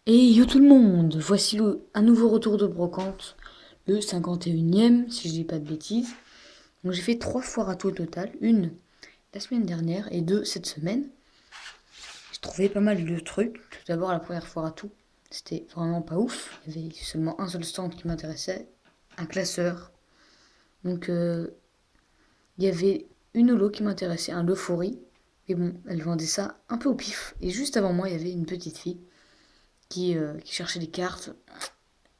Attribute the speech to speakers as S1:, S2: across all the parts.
S1: Et yo tout le monde, voici un nouveau retour de brocante, le 51e si je dis pas de bêtises. Donc j'ai fait 3 foires à tout au total, une la semaine dernière et 2 cette semaine. J'ai trouvé pas mal de trucs. Tout d'abord la première foire à tout, c'était vraiment pas ouf. Il y avait seulement un seul stand qui m'intéressait, un classeur. Donc il y avait une holo qui m'intéressait, un Leufori. Mais bon, elle vendait ça un peu au pif. Et juste avant moi, il y avait une petite fille qui cherchait des cartes.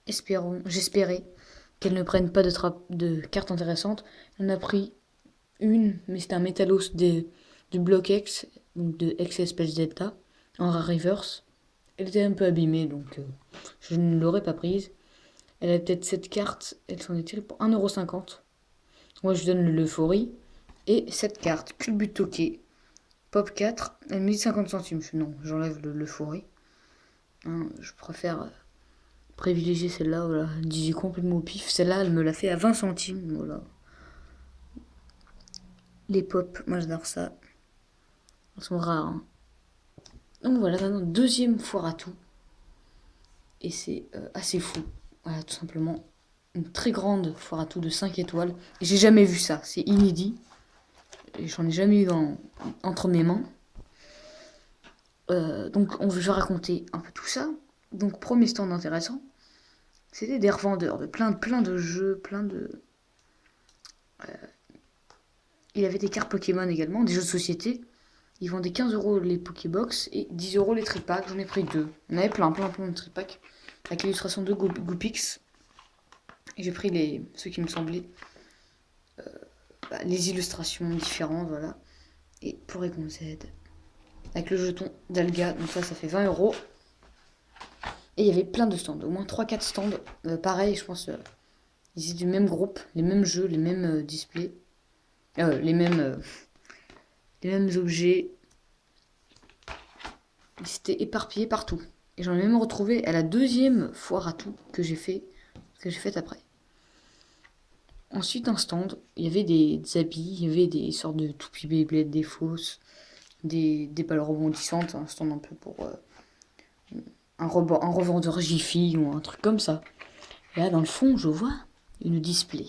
S1: J'espérais qu'elle ne prenne pas de cartes intéressantes. Elle en a pris une, mais c'était un Métalos du bloc X, donc de X Espèce Delta, en rare reverse. Elle était un peu abîmée, donc je ne l'aurais pas prise. Elle a peut-être cette carte, elle s'en est tirée pour 1,50€. Moi je donne l'euphorie. Et cette carte, Culbut Toqué, Pop 4, elle me dit 50 centimes. Non, j'enlève l'euphorie. Hein, je préfère privilégier celle-là, voilà. Dis complètement au pif. Celle-là, elle me l'a fait à 20 centimes, voilà. Les pop, moi j'adore ça. Elles sont rares, hein. Donc voilà, maintenant, deuxième foire à tout. Et c'est assez fou. Voilà, tout simplement. Une très grande foire à tout de 5 étoiles. Et j'ai jamais vu ça, c'est inédit. Et j'en ai jamais eu entre mes mains. Donc je vais raconter un peu tout ça. Donc premier stand intéressant, c'était des revendeurs de plein de jeux, plein de... Il y avait des cartes Pokémon également, des jeux de société. Ils vendaient 15€ les Pokébox et 10€ les tripacks. J'en ai pris deux. On avait plein de tripacks. Avec l'illustration de Goopix. Et j'ai pris ceux qui me semblaient les illustrations différentes, voilà. Et pour Z, avec le jeton d'Alga, donc ça fait 20€. Et il y avait plein de stands, au moins 3-4 stands. Pareil, je pense, ils étaient du même groupe, les mêmes jeux, les mêmes displays. Les mêmes objets. Ils s'étaient éparpillés partout. Et j'en ai même retrouvé à la deuxième foire à tout que j'ai faite après. Ensuite, un stand, il y avait des habits, il y avait des sortes de toupies Beyblade, des fausses, des balles rebondissantes, un stand un peu pour un revendeur Jiffy ou un truc comme ça. Et là, dans le fond, je vois une display.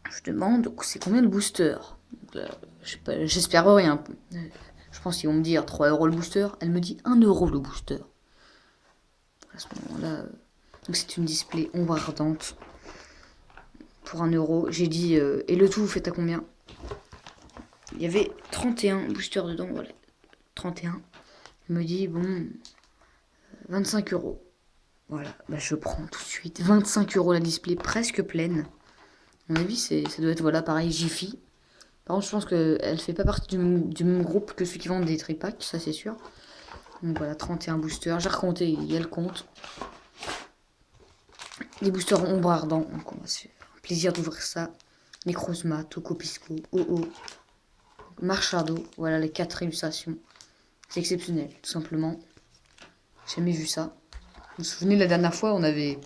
S1: Je demande, c'est combien le booster? J'espère rien. Je pense qu'ils vont me dire 3€ le booster. Elle me dit 1€ le booster. À ce moment-là, donc c'est une display ombre ardente pour 1€. J'ai dit, et le tout, vous faites à combien? Il y avait 31 boosters dedans, voilà. 31. Elle me dit, bon, 25€. Voilà, bah je prends tout de suite. 25€ la display, presque pleine. À mon avis, ça doit être, voilà, pareil, Jiffy. Par contre, je pense qu'elle fait pas partie du même groupe que ceux qui vendent des tripacks, ça c'est sûr. Donc voilà, 31 boosters. J'ai recompté, il y a le compte. Les boosters ombre ardent, donc on va se faire un plaisir d'ouvrir ça. Necrozma, Tokopisco, OO, Marchado, voilà les 4 illustrations. C'est exceptionnel, tout simplement. J'ai jamais vu ça. Vous vous souvenez, la dernière fois, on avait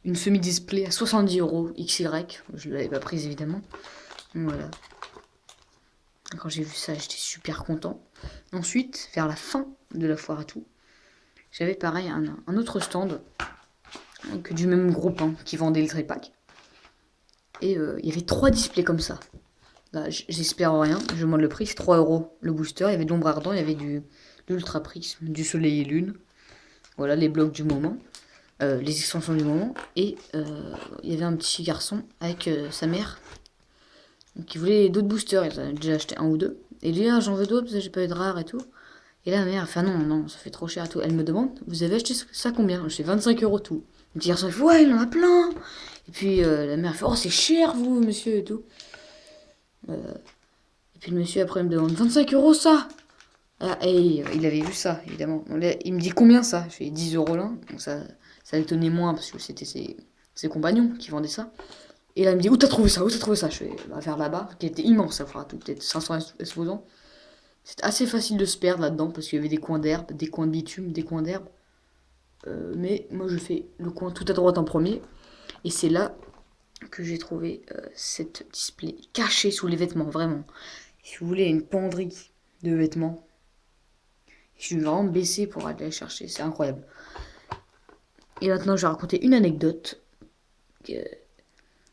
S1: une semi-display à 70€ XY. Je ne l'avais pas prise évidemment. Donc voilà. Quand j'ai vu ça, j'étais super content. Ensuite, vers la fin de la foire à tout, j'avais pareil un autre stand, donc, du même groupe, hein, qui vendait le tripack. Et il y avait 3 displays comme ça. Là, j'espère rien, je demande le prix, c'est 3€ le booster. Il y avait de l'ombre ardent, il y avait de l'ultra prisme, du soleil et lune. Voilà les blocs du moment, les extensions du moment. Et il y avait un petit garçon avec sa mère qui voulait d'autres boosters. Il en a déjà acheté un ou deux. Et il dit, ah, j'en veux d'autres parce que j'ai pas eu de rare et tout. Et là, la mère, elle fait, non, ça fait trop cher et tout. Elle me demande, vous avez acheté ça combien? Je fais 25€ tout. Le petit garçon, il fait, ouais, il en a plein. Et puis la mère, elle fait, oh, c'est cher, vous, monsieur, et tout. Et puis le monsieur, après, il me demande, 25€ ça? Ah, et il avait vu ça, évidemment. Il me dit, combien ça? Je fais 10€ là. Donc ça l'étonnait moins parce que c'était ses compagnons qui vendaient ça. Et là, il me dit, où t'as trouvé ça? Où t'as trouvé ça? Je fais, bah, vers là-bas, qui était immense, ça fera tout, peut-être 500 exposants. C'est assez facile de se perdre là-dedans parce qu'il y avait des coins d'herbe, des coins de bitume, des coins d'herbe. Mais moi je fais le coin tout à droite en premier. Et c'est là que j'ai trouvé cette display cachée sous les vêtements, vraiment. Si vous voulez une penderie de vêtements, Je suis vraiment baissé pour aller les chercher, c'est incroyable. Et maintenant, je vais raconter une anecdote.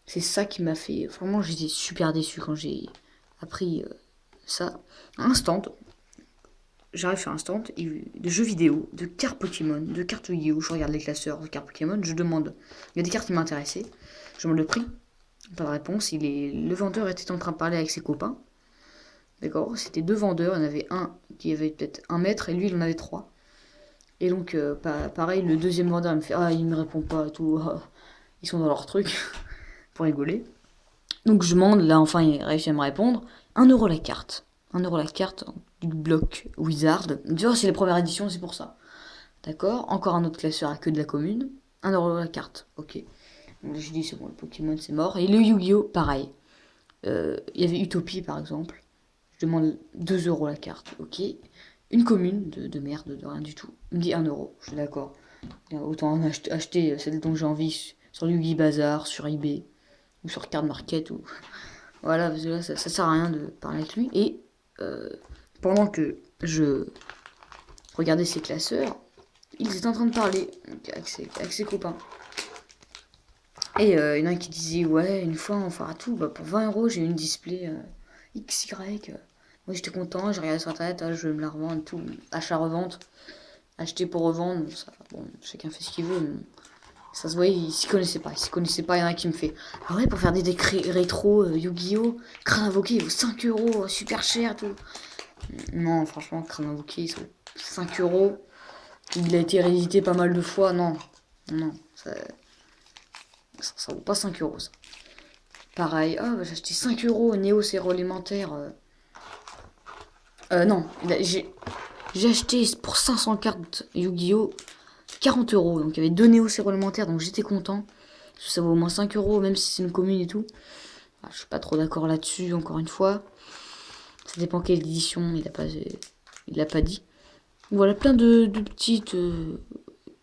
S1: C'est ça qui m'a fait... Vraiment, j'étais super déçu quand j'ai appris ça. Un stand. J'arrive sur un stand de jeux vidéo, de cartes Pokémon, de cartes Yu-Gi-Oh! Je regarde les classeurs de cartes Pokémon, je demande... Il y a des cartes qui m'intéressaient. Je demande le prix. Pas de réponse. Le vendeur était en train de parler avec ses copains. D'accord. C'était deux vendeurs. Il y en avait un qui avait peut-être 1 mètre et lui, il en avait 3. Et donc, pareil, le deuxième vendeur, il me fait « Ah, il me répond pas, tout. Ah, ils sont dans leur truc. » Pour rigoler. Donc, je demande, là, enfin, il réussit à me répondre. 1 € la carte. 1 € la carte du bloc Wizard. Tu vois, c'est les premières éditions, c'est pour ça. D'accord. Encore un autre classeur à queue de la commune. 1 € la carte. Ok. Donc, j'ai dit, c'est bon, le Pokémon, c'est mort. Et le Yu-Gi-Oh! Pareil. Il y avait Utopie, par exemple. Je demande 2 € la carte. Ok. Une commune de merde, de rien du tout. Il me dit 1 €. Je suis d'accord. Autant acheter celle dont j'ai envie sur Yugi Bazar, sur eBay, ou sur Card Market, ou... Voilà, parce que là, ça sert à rien de parler avec lui. Et pendant que je regardais ses classeurs, ils étaient en train de parler avec ses copains. Et il y en a un qui disait, ouais, une fois on fera tout, bah, pour 20 € j'ai eu une display XY. Moi j'étais content, j'ai regardé sur internet, ah, je vais me la revendre, tout, achat-revente, acheter pour revendre, ça, bon, chacun fait ce qu'il veut, mais ça se voyait, ils s'y connaissaient pas, il y en a qui me fait, ah ouais, pour faire des decks rétro, Yu-Gi-Oh! Crâne invoqué, il vaut 5 €, super cher, tout. Non, franchement, Crâne invoqué, il vaut 5 €, il a été réédité pas mal de fois, non, ça vaut pas 5 € ça. Pareil, oh, j'ai acheté 5 € Néo Zéro élémentaire. Non, j'ai acheté pour 500 cartes Yu-Gi-Oh! 40 €. Donc il y avait 2 Néo Zéro élémentaire, donc j'étais content. Parce que ça vaut au moins 5 €, même si c'est une commune et tout. Ah, je suis pas trop d'accord là-dessus, encore une fois. Ça dépend quelle édition, il a pas dit. Voilà, plein de petites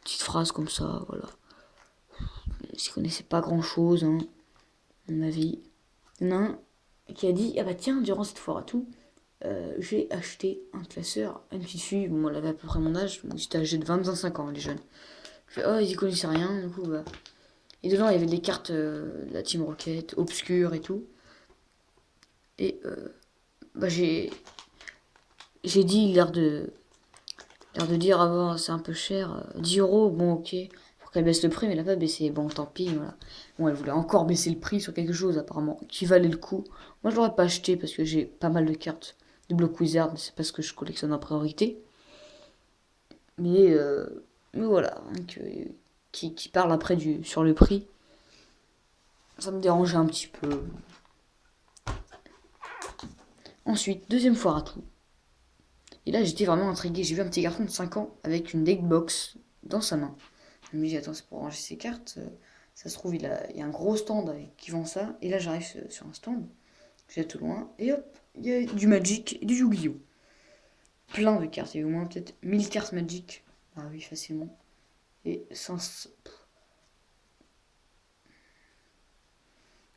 S1: phrases comme ça, voilà. Je connaissais pas grand-chose, hein, à mon avis. Il y en a un qui a dit, ah bah tiens, durant cette foire à tout, j'ai acheté un classeur à une petite fille, bon, elle avait à peu près mon âge, j'étais âgé de 25 ans, les jeunes. Je fais, oh, ils y connaissaient rien, du coup, bah. Et dedans, il y avait des cartes de la Team Rocket, obscures et tout. Et, bah, j'ai dit, l'air de dire, ah bon, c'est un peu cher, 10 €, bon, ok, pour qu'elle baisse le prix, mais elle a pas baissé, bon, tant pis, voilà. Bon, elle voulait encore baisser le prix sur quelque chose, apparemment, qui valait le coup. Moi, je l'aurais pas acheté parce que j'ai pas mal de cartes de Block Wizard, mais c'est parce que je collectionne en priorité. Mais, voilà, donc, qui parle après sur le prix, ça me dérangeait un petit peu. Ensuite, deuxième foire à tout. Et là, j'étais vraiment intrigué. J'ai vu un petit garçon de 5 ans avec une deckbox dans sa main. Je me dis, attends, c'est pour ranger ses cartes. Ça se trouve, il y a un gros stand qui vend ça. Et là, j'arrive sur un stand. Je vais tout loin. Et hop, il y a du Magic et du Yu-Gi-Oh! Plein de cartes. Il y a au moins peut-être 1000 cartes Magic. Ah oui, facilement. Et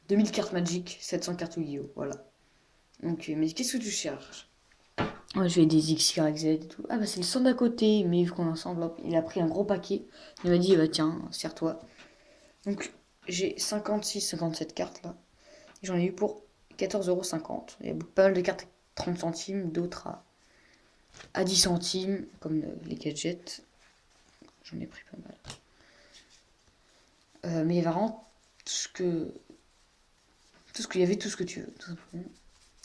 S1: 2000 cartes Magic, 700 cartes Yu-Gi-Oh! Voilà. Donc, mais qu'est-ce que tu cherches? Ouais, je vais des X, Y, Z et tout. Ah bah c'est le stand d'à côté, mais vu qu'on est ensemble, hop, il a pris un gros paquet. Il m'a dit, bah tiens, sers-toi. Donc j'ai 56-57 cartes là. J'en ai eu pour 14,50 €. Il y a pas mal de cartes à 30 centimes, d'autres à 10 centimes, comme les gadgets. J'en ai pris pas mal. Mais il y avait vraiment tout ce qu'il y avait, tout ce que tu veux, tout simplement.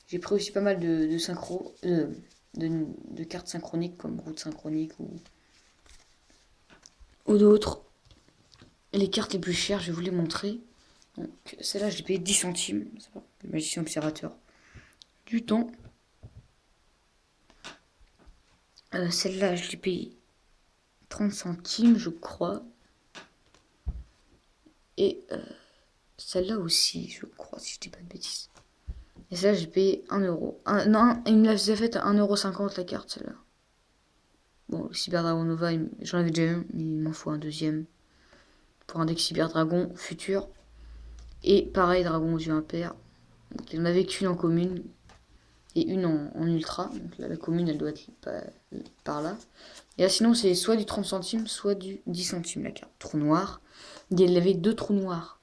S1: J'ai pris aussi pas mal de synchro, de cartes synchroniques comme route synchronique ou d'autres. Les cartes les plus chères, je vais vous les montrer. Donc celle-là, je l'ai payé 10 centimes. C'est pas le magicien observateur. Du temps. Celle-là, je l'ai payé 30 centimes, je crois. Et celle-là aussi, je crois, si je dis pas de bêtises. Et celle-là, j'ai payé 1 €. Non, il me l'a fait à 1,50 € la carte, celle-là. Bon, le Cyber Dragon Nova, j'en avais déjà un, mais il m'en faut un deuxième. Pour un deck Cyber Dragon futur. Et pareil, Dragon aux yeux impairs. Donc il en avait qu'une en commune. et une en ultra. Donc là, la commune, elle doit être par là. Et là, sinon, c'est soit du 30 centimes, soit du 10 centimes la carte. Trou noir. Il y avait 2 trous noirs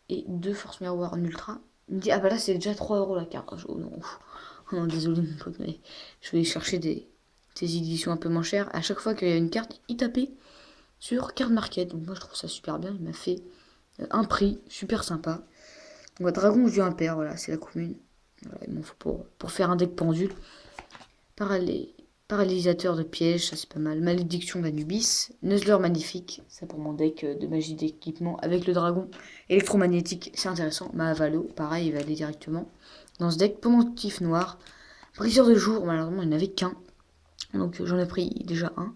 S1: et 2 force miroir en ultra. Il me dit, ah bah là, c'est déjà 3 euros la carte. Oh non, oh non, désolé mon pote, mais je vais chercher des éditions un peu moins chères. À chaque fois qu'il y a une carte, il tapait sur Card Market. Donc moi, je trouve ça super bien. Il m'a fait un prix super sympa. Donc, dragon du impair, voilà, c'est la commune. Voilà, il m'en faut pour faire un deck pendule. Paralysateur de piège, ça c'est pas mal. Malédiction d'Anubis. Nuzzler magnifique, ça pour mon deck de magie d'équipement avec le dragon. Électromagnétique, c'est intéressant. Mahavalo, pareil, il va aller directement dans ce deck. Pendentif noir. Briseur de jour, malheureusement il n'y en avait qu'un. Donc j'en ai pris déjà un.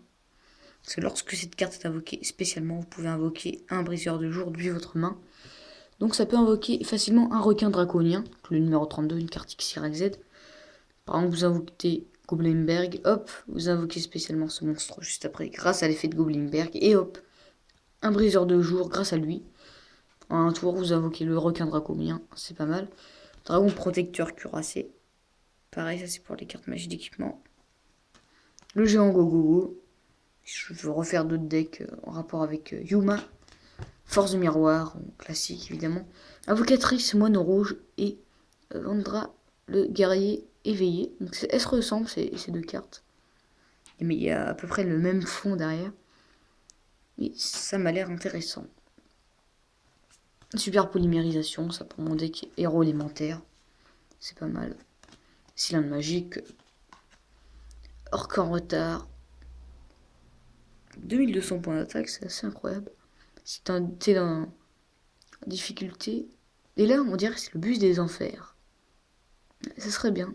S1: Parce que lorsque cette carte est invoquée spécialement, vous pouvez invoquer un briseur de jour depuis votre main. Donc ça peut invoquer facilement un requin draconien, le numéro 32, une carte XYZ. Par exemple, vous invoquez Goblinberg, hop, vous invoquez spécialement ce monstre juste après, grâce à l'effet de Goblinberg, et hop, un briseur de jour grâce à lui. En un tour, vous invoquez le requin draconien, c'est pas mal. Dragon protecteur cuirassé, pareil, ça c'est pour les cartes magie d'équipement. Le géant Gogogo, je veux refaire d'autres decks en rapport avec Yuma. Force de miroir, classique évidemment. Invocatrice, moine rouge et Vandra, le guerrier éveillé. Donc elles se ressemblent ces deux cartes. Mais il y a à peu près le même fond derrière. Et ça m'a l'air intéressant. Super polymérisation, ça pour mon deck héros élémentaire. C'est pas mal. Cylindre magique. Orc en retard. 2200 points d'attaque, c'est assez incroyable. Si t'es dans difficulté. Et là, on dirait que c'est le bus des enfers. Ça serait bien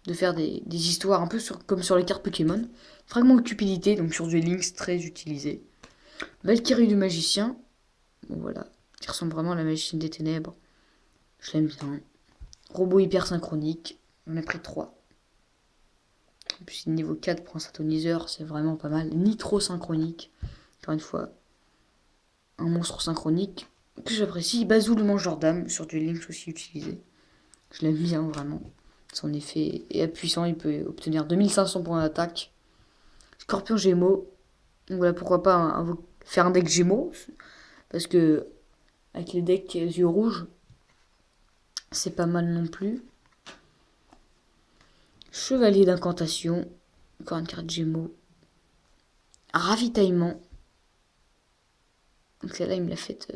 S1: de faire des histoires un peu comme sur les cartes Pokémon. Fragment de cupidité, donc sur Duel Links, très utilisé. Valkyrie du magicien, bon voilà, qui ressemble vraiment à la magicienne des ténèbres. Je l'aime bien. Robot hyper synchronique, on a pris 3. Et puis niveau 4 pour un synthoniseur, c'est vraiment pas mal. Nitro synchronique, encore une fois, un monstre synchronique que j'apprécie. Bazou le mangeur d'âme, sur Duel Links aussi utilisé. Je l'aime bien vraiment. Son effet est puissant, il peut obtenir 2500 points d'attaque. Scorpion Gémeaux. Donc voilà, pourquoi pas faire un deck Gémeaux. Parce que avec les decks yeux rouges, c'est pas mal non plus. Chevalier d'incantation. Encore une carte Gémeaux. Ravitaillement. Donc celle-là, il me l'a faite.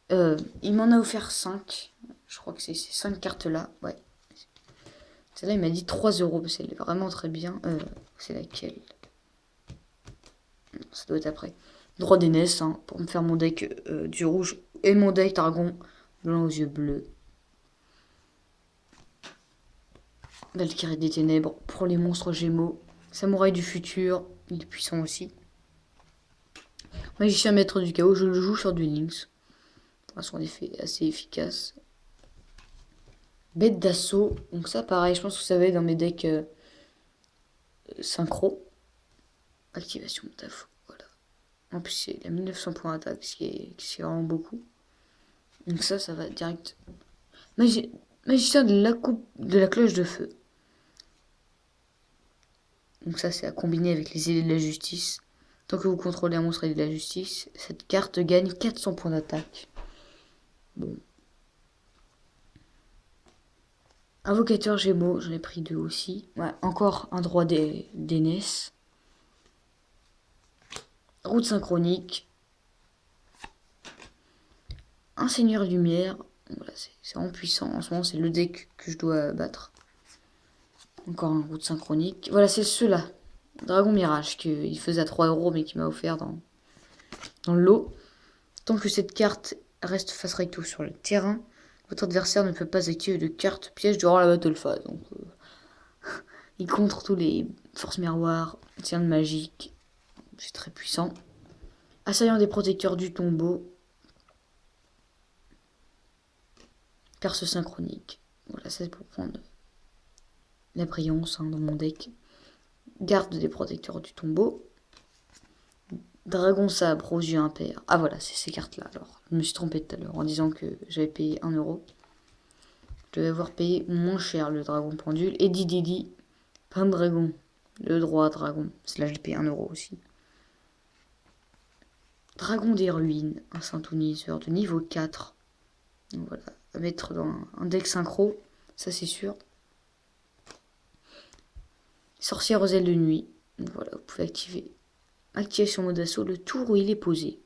S1: Il m'en a offert 5. Je crois que c'est ces 5 cartes-là. Ouais. Celle-là, il m'a dit 3 euros. Parce qu'elle est vraiment très bien. C'est laquelle? Ça doit être après. Droit d'aînesse, hein, pour me faire mon deck du rouge. Et mon deck dragon blanc aux yeux bleus. Valkyrie des ténèbres pour les monstres gémeaux. Samouraï du futur, il est puissant aussi. Magicien maître du chaos, je le joue sur Duel Links. Pour son effet assez efficace. Bête d'assaut, donc ça pareil, je pense que vous savez dans mes decks synchro. Activation de taf, voilà. En plus, il a 1900 points d'attaque, ce qui est vraiment beaucoup. Donc ça va direct. Magicien de la cloche de feu. Donc ça, c'est à combiner avec les ailés de la justice. Tant que vous contrôlez un monstre ailé de la justice, cette carte gagne 400 points d'attaque. Bon. Invocateur Gémeaux, j'en ai pris 2 aussi. Ouais, encore un droit d'aînesse. Route synchronique. Un seigneur lumière. Voilà, c'est vraiment puissant. En ce moment, c'est le deck que je dois battre. Encore un route synchronique. Voilà, c'est ceux-là. Dragon Mirage, qu'il faisait à 3 euros, mais qui m'a offert dans le lot. Tant que cette carte reste face recto sur le terrain, votre adversaire ne peut pas activer de carte piège durant la battle phase. Donc, il contre tous les forces miroirs, tiens de magique. C'est très puissant. Assaillant des protecteurs du tombeau. Perce synchronique. Voilà, ça c'est pour prendre la brillance dans mon deck. Garde des protecteurs du tombeau. Dragon sabre aux yeux impairs. Ah voilà, c'est ces cartes-là alors. Je me suis trompé tout à l'heure en disant que j'avais payé 1 euro. Je devais avoir payé moins cher le dragon pendule. Et Didi, pas de dragon. Le droit dragon. Cela, j'ai payé 1 euro aussi. Dragon des ruines. Un synthoniseur de niveau 4. Donc voilà. À mettre dans un deck synchro. Ça, c'est sûr. Sorcière aux ailes de nuit. Donc voilà, vous pouvez activer. Activation mode assaut le tour où il est posé.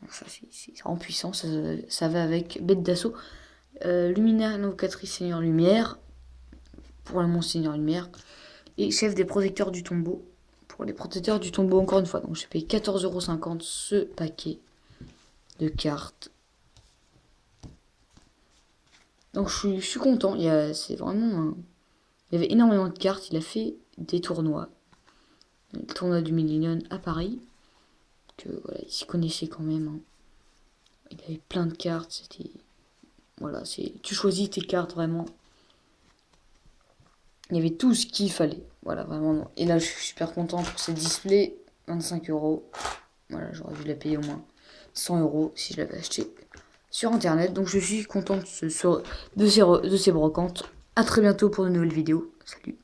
S1: Donc ça, c'est en puissance. Ça va avec bête d'assaut. Luminaire invocatrice Seigneur Lumière. Pour le monstre Seigneur Lumière. Et chef des protecteurs du tombeau. Pour les protecteurs du tombeau, encore une fois. Donc j'ai payé 14,50 € ce paquet de cartes. Donc je suis content. C'est vraiment il y avait énormément de cartes. Il a fait des tournois. Le tournoi du Millennium à Paris. Que voilà, il s'y connaissait quand même. Hein. Il avait plein de cartes. C'était. Voilà, tu choisis tes cartes vraiment. Il y avait tout ce qu'il fallait. Voilà, vraiment. Et là, je suis super content pour ces displays. 25 €. Voilà, j'aurais dû la payer au moins 100 € si je l'avais acheté sur internet. Donc je suis content de ces brocantes. A très bientôt pour de nouvelles vidéos. Salut.